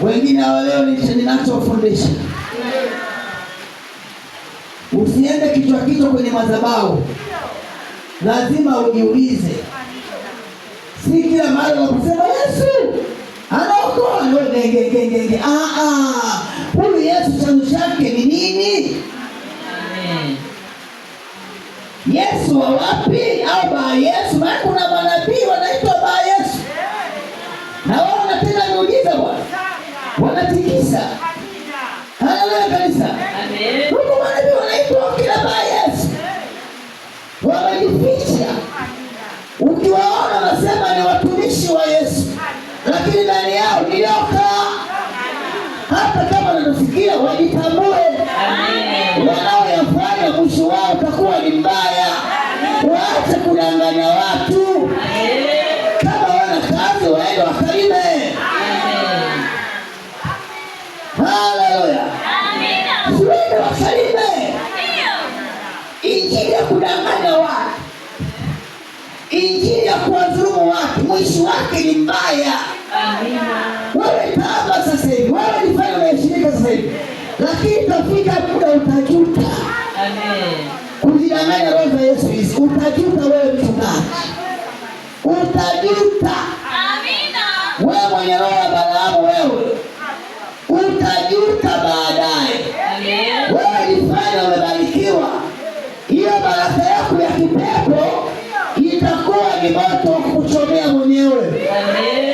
Wengine wa leo ninachofundisha, usiende kichwa kwenye madhabahu. Lazima ujiulize. Si kila mahali unaposema Yesu anaokoa ngenge. Huyu Yesu chanzo chake ni nini? Amen. Yesu wa wapi? Au ba Yesu? Maana kuna manabii wanaitwa ba Yesu. Na wao wanatenda miujiza Bwana. Wanatikisa. Haleluya kanisa. Amen. Huko manabii wanaitwa kila ba Yesu. Wamejificha. Ukiwaona wanasema ni watumishi wa Yesu, lakini ndani yao ni nyoka. Hata kama wanatusikia wajitambue. Amen. Wanaoyafanya mwisho wao utakuwa ni mbaya. Waache kudanganya watu. Amen. Kama wana kazi waende wakalime. Amen. Haleluya. Amen. Waende wakalime. Injili ya kudanganya watu, injili ya kuwadhulumu watu, mwisho wake ni mbaya. Amina. Wewe tamba sasa hivi, wewe nifanye unayeshirika sasa hivi, lakini utafika muda utajuta. Amen. Kujidanganya roho za Yesu hizi, utajuta wewe mchungaji. Utajuta. Amina. Wewe mwenye roho ya Balaamu wewe, utajuta baadaye. Amen. Wewe nifanye umebarikiwa, hiyo baraka yako ya kipepo itakuwa ni moto kukuchomea mwenyewe. Amen.